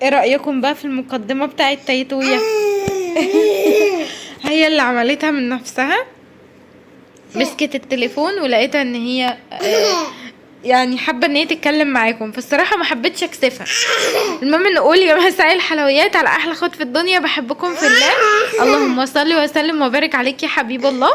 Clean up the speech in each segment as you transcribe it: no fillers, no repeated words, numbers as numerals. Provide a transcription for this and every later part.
ايه رأيكم بقى في المقدمة بتاعت تيتوية؟ هي اللي عملتها من نفسها، مسكت التليفون ولقيتها ان هي يعني حابه ان هي تتكلم معاكم، فالصراحه ما حبيتش اكسفها. المهم نقول يا مساء الحلويات على احلى اخوات في الدنيا، بحبكم في الله. اللهم صل وسلم وبارك عليك يا حبيب الله.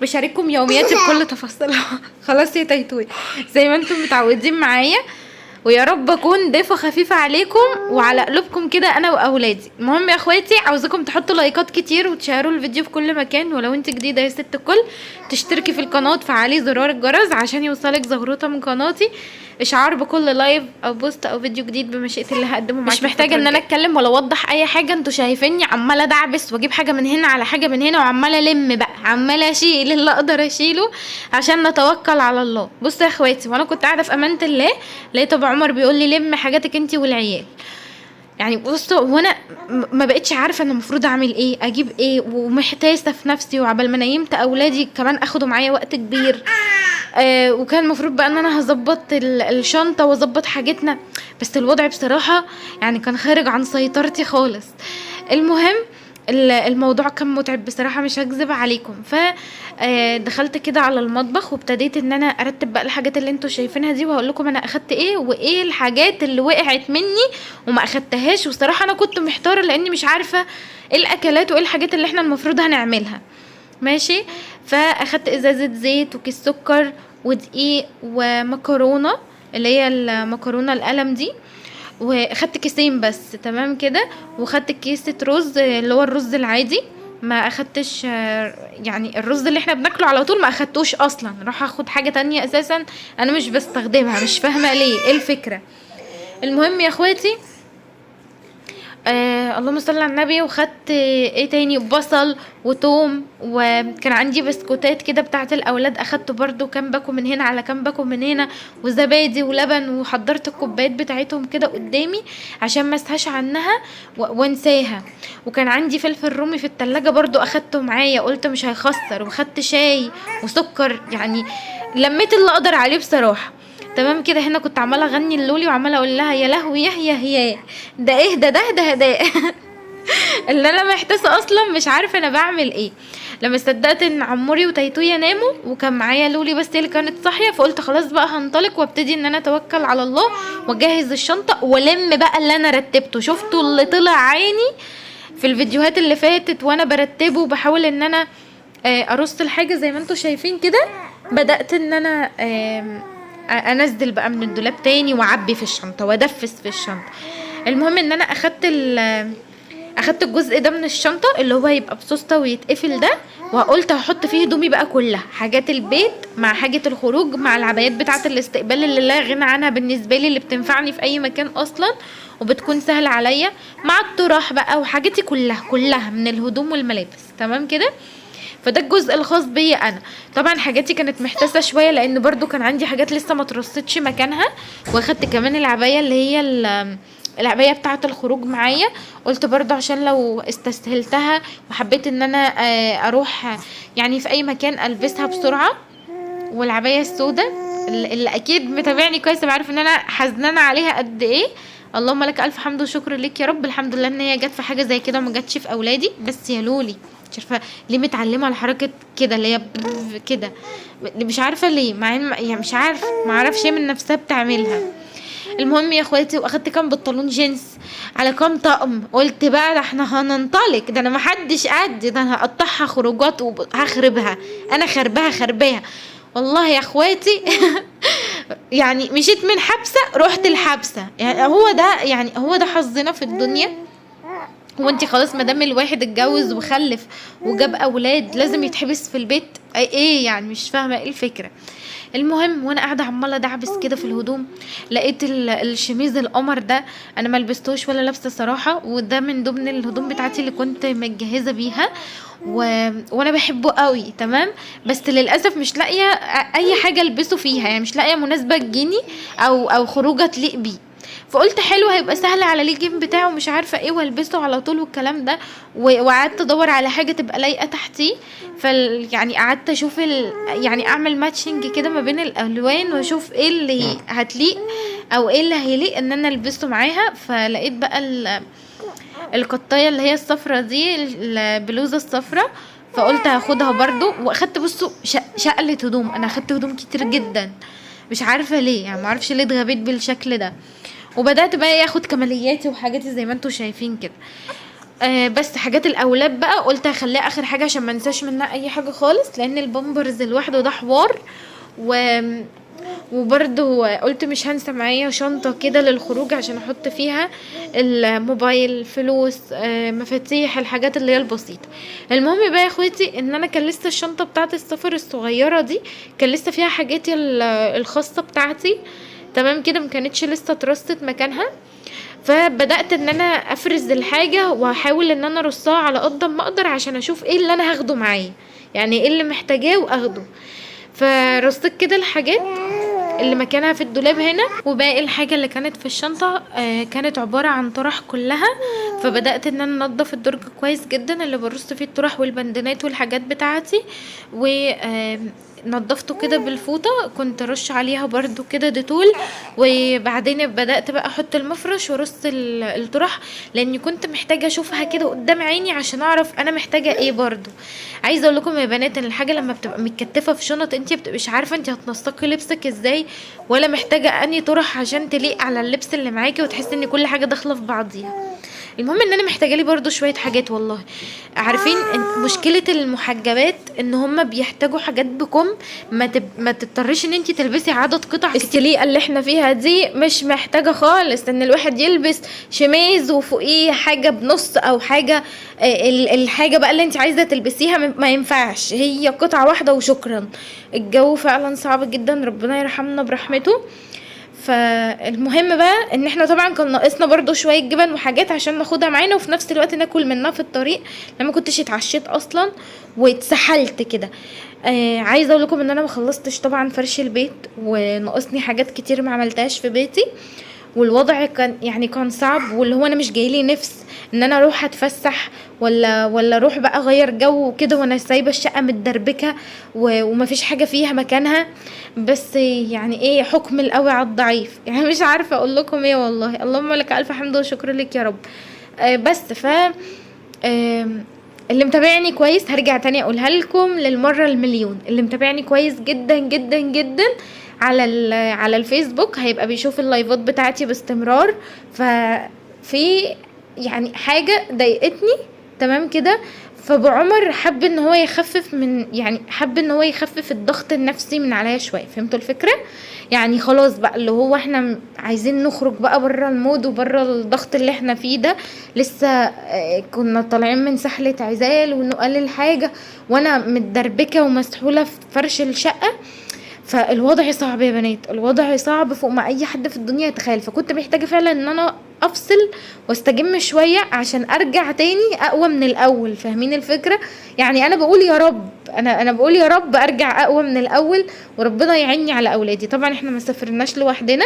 بشارككم يومياتي بكل تفاصيلها. خلاص يا تيتوي، زي ما انتم متعودين معايا، ويا رب اكون ضيفه خفيفه عليكم وعلى قلوبكم كده انا واولادي. المهم يا اخواتي، عاوزاكم تحطوا لايكات كتير وتشيروا الفيديو في كل مكان، ولو انت جديده يا ست الكل تشتركي في القناه وتفعلي زرار الجرس عشان يوصلك زغروطه من قناتي، اشعار بكل لايف او بوست او فيديو جديد بمشيئه الله هقدمه معاكم. مش محتاجه ان انا اتكلم ولا اوضح اي حاجه، انتوا شايفيني عماله ادعبس واجيب حاجه من هنا على حاجه من هنا، وعماله الم بقى، عماله اشيل اللي اقدر اشيله عشان نتوكل على الله. بصوا يا اخواتي، وانا كنت قاعده في امانه الله لقيت ابو عمر بيقول لي لم حاجاتك انتي والعيال. يعني بصوا، وانا ما بقتش عارفه انا المفروض اعمل ايه، اجيب ايه، ومحتاسه في نفسي، وعبال ما نيمت اولادي كمان اخدوا معايا وقت كبير. وكان المفروض بقى ان انا هظبط الشنطه واظبط حاجتنا، بس الوضع بصراحه يعني كان خارج عن سيطرتي خالص. المهم الموضوع كان متعب بصراحه، مش هكذب عليكم. ف دخلت كده على المطبخ وابتديت ان انا ارتب بقى الحاجات اللي انتوا شايفينها دي، وهقول لكم انا اخدت ايه وايه الحاجات اللي وقعت مني وما اخدتهاش. وصراحه انا كنت محتاره لاني مش عارفه ايه الاكلات وايه الحاجات اللي احنا المفروض هنعملها. ماشي، فاخدت ازازه زيت وكيس سكر ودقيق ومكرونه، اللي هي المكرونه القلم دي، واخدت كيسين بس، تمام كده. واخدت كيسة رز اللي هو الرز العادي، ما اخدتش يعني الرز اللي احنا بناكله على طول، ما اخدتوش اصلا، راح اخد حاجة تانية اساسا انا مش بستخدمها، مش فاهمة ليه، ايه الفكرة. المهم يا اخواتي، اللهم صل على النبي، وخدت ايه تاني، بصل وتوم، وكان عندي بسكوتات كده بتاعت الاولاد اخدته برضو كام باكو من هنا على كام باكو من هنا، وزبادي ولبن، وحضرت الكوبايات بتاعتهم كده قدامي عشان ما اسهاش عنها وانساها. وكان عندي فلفل رومي في التلاجة برضو اخدته معايا، قلت مش هيخسر. وخدت شاي وسكر، يعني لميت اللي اقدر عليه بصراحة. تمام كده. هنا كنت عماله اغني اللولي وعماله اقول لها يا لهوي يا ده ايه ده اللي انا محتاسه اصلا، مش عارفه انا بعمل ايه. لما صدقت ان عموري وتيتويا ناموا وكان معايا لولي بس هي اللي كانت صاحيه، فقلت خلاص بقى هنطلق وابتدي ان انا اتوكل على الله واجهز الشنطه والم بقى اللي انا رتبته. شفتوا اللي طلع عيني في الفيديوهات اللي فاتت وانا برتبه وبحاول ان انا ارص الحاجه زي ما انتوا شايفين كده. بدات ان انا انزل بقى من الدولاب تاني واعبي في الشنطه وادفس في الشنطه. المهم ان انا اخدت الجزء ده من الشنطه اللي هو يبقى بسوسته ويتقفل ده، وقلت هحط فيه هدومي بقى كلها، حاجات البيت مع حاجه الخروج مع العبايات بتاعه الاستقبال اللي لا غنى عنها بالنسبه لي، اللي بتنفعني في اي مكان اصلا وبتكون سهله عليا، مع الطرح بقى وحاجتي كلها من الهدوم والملابس. تمام كده. فده الجزء الخاص بيا انا. طبعا حاجاتي كانت محتاسه شويه لان برضو كان عندي حاجات لسه ما ترصتش مكانها. واخدت كمان العبايه اللي هي العبايه بتاعه الخروج معايا، قلت برضو عشان لو استسهلتها وحبيت ان انا اروح يعني في اي مكان البسها بسرعه. والعبايه السوداء اللي اكيد متابعني كويس وعارف ان انا حزنانه عليها قد ايه. اللهم لك الف حمد وشكر ليك يا رب، الحمد لله ان هي جت في حاجه زي كده وما جاتش في اولادي. بس يا لولي مش عارفه ليه متعلمه على حركه كده اللي هي كده، مش عارفه ليه، مع ان يعني مش عارفه، ما اعرفش ايه من نفسها بتعملها. المهم يا اخواتي، واخدت كام بنطلون جينز على كام طقم، قلت بقى ده احنا هننطلق، ده انا محدش قد ده، انا هقطعها خروجات وهخربها، انا خربها والله يا اخواتي. يعني مشيت من حبسه رحت الحبسه، يعني هو ده حظنا في الدنيا. هو انت خلاص مادام الواحد اتجوز وخلف وجاب اولاد لازم يتحبس في البيت؟ ايه يعني، مش فاهمه ايه الفكره. المهم وانا قاعده عماله دعبس كده في الهدوم، لقيت الشميز القمر ده، انا ما لبستوش ولا لابسه صراحه، وده من ضمن الهدوم بتاعتي اللي كنت متجهزه بيها وانا بحبه قوي. تمام، بس للاسف مش لاقيه اي حاجه البسه فيها، يعني مش لاقيه مناسبه تجيني او خروجه تليق بيه. فقلت حلو، هيبقى سهل على الجيم بتاعه مش عارفه ايه، والبسه على طول والكلام ده. وقعدت ادور على حاجه تبقى لايقه تحتيه. يعني قعدت اشوف يعني اعمل ماتشنج كده ما بين الالوان واشوف ايه اللي هتليق او ايه اللي هيليق ان انا البسه معاها. فلقيت بقى القطايه اللي هي الصفرة دي، البلوزه الصفرة، فقلت هاخدها برضو. واخدت بصوا شقلة هدوم، انا اخدت هدوم كتير جدا مش عارفه ليه، يعني معرفش ليه اتغبيت بالشكل ده. وبدات بقى ياخد كمالياتي وحاجاتي زي ما انتوا شايفين كده. بس حاجات الاولاد بقى قلت هخليها اخر حاجه عشان ما ننساش منها اي حاجه خالص، لان البامبرز لوحده ده حوار. و وبرضو قلت مش هنسى معايا شنطة كده للخروج عشان احط فيها الموبايل، فلوس، مفاتيح، الحاجات اللي هي البسيطة. المهم بقى يا اخواتي ان انا كان لسه الشنطة بتاعت السفر الصغيرة دي كان لسه فيها حاجاتي الخاصة بتاعتي، تمام كده، مكانتش لسه اترصت مكانها. فبدأت ان انا افرز الحاجة واحاول ان انا ارصها على قد ما اقدر عشان اشوف ايه اللي انا هاخده معايا، يعني ايه اللي محتاجاه واخده. فرصت كده الحاجات اللي مكانها في الدولاب هنا، وباقي الحاجة اللي كانت في الشنطة كانت عبارة عن طرح كلها. فبدأت ان انا انضف الدرج كويس جدا اللي برص فيه الطرح والبندانات والحاجات بتاعتي، و نضفته كده بالفوطة، كنت رش عليها برضو كده ديتول. وبعدين بدأت بقى احط المفرش ورص الطرح، لاني كنت محتاجة اشوفها كده قدام عيني عشان اعرف انا محتاجة ايه. برضو عايزة اقول لكم يا بنات ان الحاجة لما بتبقى متكتفة في شنط انتي بتبقيش عارفة انتي هتنسقي لبسك ازاي، ولا محتاجة اني طرح عشان تليق على اللبس اللي معاكي وتحسي ان كل حاجة داخلة في بعضيها. المهم ان انا محتاجه لي برضو شويه حاجات. والله عارفين مشكله المحجبات ان هم بيحتاجوا حاجات بكم، ما تضطريش ان انتي تلبسي عدد قطع. السليقه اللي احنا فيها دي مش محتاجه خالص ان الواحد يلبس شميز وفوقيه حاجه بنص او حاجه. الحاجه بقى اللي انتي عايزه تلبسيها ما ينفعش، هي قطعه واحده وشكرا. الجو فعلا صعب جدا، ربنا يرحمنا برحمته. فالمهم بقى ان احنا طبعا كان ناقصنا برضو شويه جبن وحاجات عشان ناخدها معانا، وفي نفس الوقت ناكل منها في الطريق لما كنتش اتعشيت اصلا واتسحلت كده. عايزه اقول لكم ان انا ما خلصتش طبعا فرش البيت، وناقصني حاجات كتير ما عملتهاش في بيتي، والوضع كان صعب. واللي هو انا مش جايلي نفس ان انا اروح اتفسح ولا اروح بقى اغير جو كده وانا سايبه الشقه متدربكه ومفيش حاجه فيها مكانها. بس يعني ايه، حكم القوي على الضعيف يعني مش عارفه اقول لكم ايه. والله اللهم لك الف حمد وشكر لك يا رب. بس اللي متابعني كويس هرجع تاني اقولها لكم للمره المليون، اللي متابعني كويس جدا جدا جدا على الفيسبوك هيبقى بيشوف اللايفات بتاعتي باستمرار. ففي يعني حاجه ضايقتني تمام كده، فابو عمر حب ان هو يخفف الضغط النفسي من عليا شويه. فهمتوا الفكره؟ يعني خلاص بقى اللي هو احنا عايزين نخرج بقى بره المود وبره الضغط اللي احنا فيه ده. لسه كنا طالعين من سحله عزال ونقلل حاجه، وانا متدربكه ومسحوله في فرش الشقه. فالوضع صعب يا بنات، الوضع صعب فوق ما اي حد في الدنيا يتخيل. فكنت محتاجه فعلا ان انا افصل واستجم شويه عشان ارجع تاني اقوى من الاول. فاهمين الفكره؟ يعني انا بقول يا رب، انا بقول يا رب ارجع اقوى من الاول، وربنا يعيني على اولادي. طبعا احنا ما سافرناش لوحدنا،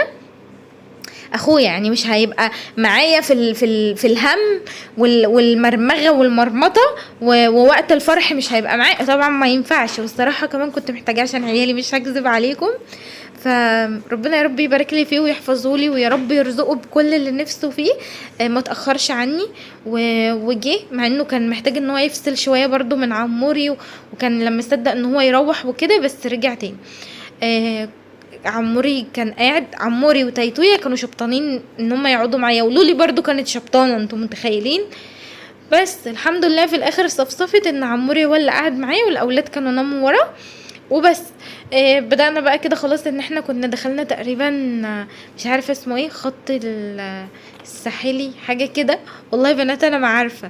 اخويا يعني مش هيبقى معايا في الهم والمرمغه والمرمطه، ووقت الفرح مش هيبقى معايا طبعا، ما ينفعش. والصراحه كمان كنت محتاجاه عشان عيالي، مش هكذب عليكم. فربنا يا رب يبارك لي فيه ويحفظه لي، ويا رب يرزقه بكل اللي نفسه فيه. ما تاخرش عني وجه، مع انه كان محتاج ان هو يفصل شويه برضو من عموري، وكان لما صدق ان هو يروح وكده بس رجع تاني. عموري كان قاعد، عموري وتيتويا كانوا شبطانين ان هم يقعدوا معايا، ولولي برضو كانت شبطانه، انتم متخيلين؟ بس الحمد لله في الاخر صفصفت ان عموري هو اللي قاعد معايا، والاولاد كانوا ناموا ورا وبس. بدأنا بقى كده خلاص، ان احنا كنا دخلنا تقريبا مش عارفه اسمه ايه، خط الساحلي حاجه كده، والله يا بنات انا ما عارفه.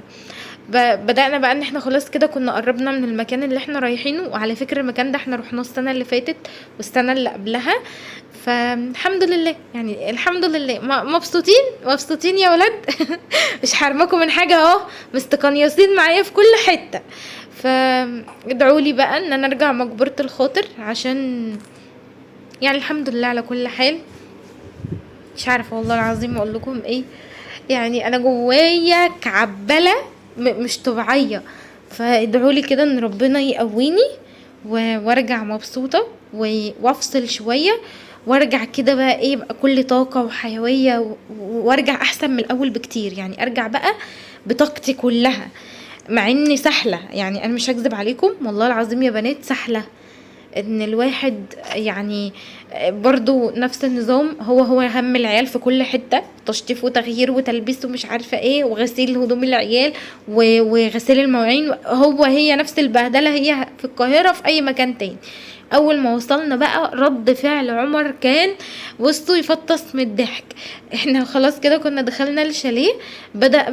بدأنا بقى ان احنا خلاص كده كنا قربنا من المكان اللي احنا رايحينه. وعلى فكرة المكان ده احنا رحناه السنة اللي فاتت والسنة اللي قبلها، فالحمد لله يعني الحمد لله مبسوطين يا ولاد مش حارمكم من حاجة اهو، مستقنيصين معايا في كل حتة. فادعوا لي بقى ان انا ارجع مقبرة الخاطر، عشان يعني الحمد لله على كل حال. مش عارفة والله العظيم اقول لكم ايه، يعني انا جوايا كعبلة مش طبيعية. فادعوا لي كده ان ربنا يقويني وارجع مبسوطة وافصل شوية، وارجع كده بقى ايه بقى كل طاقة وحيوية وارجع احسن من الاول بكتير، يعني ارجع بقى بطاقتي كلها. مع اني سهلة، يعني انا مش هكذب عليكم والله العظيم يا بنات سهلة ان الواحد يعني برضو نفس النظام، هو هم العيال في كل حتة، تشطيف وتغيير وتلبيس ومش عارفة ايه وغسيل هدوم العيال وغسيل المواعين، هي نفس البهدلة هي في القاهرة في اي مكان تاني. اول ما وصلنا بقى رد فعل عمر كان بصوا يفطس من الضحك. احنا خلاص كده كنا دخلنا الشاليه، بدأ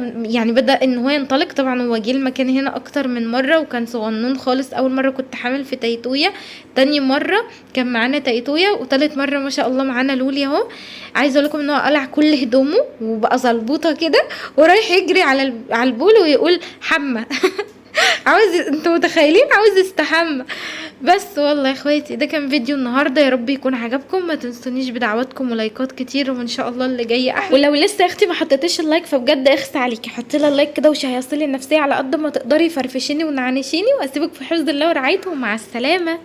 ان هو ينطلق. طبعا هو جه المكان هنا اكتر من مرة وكان صغنون خالص. اول مرة كنت حامل في تيتوية، تاني مرة كان معانا تيتوية، وتالت مرة ما شاء الله معانا لولي اهو. عايزه اقول لكم ان هو قلع كل هدومه وبقى زلبوطه كده ورايح يجري على البول ويقول حمى عاوز، انتوا متخيلين عاوز يستحمى. بس والله يا اخواتي ده كان فيديو النهارده، يا رب يكون عجبكم. ما تنسونيش بدعواتكم ولايكات كتير، وان شاء الله اللي جاي احلى. ولو لسه يا اختي ما حطيتيش اللايك فبجد اخس عليكي، حطي لها اللايك كده وشهيصلي النفسيه على قد ما تقدري، فرفشيني ونعنشيني، واسيبك في حفظ الله ورعايته، ومع السلامه.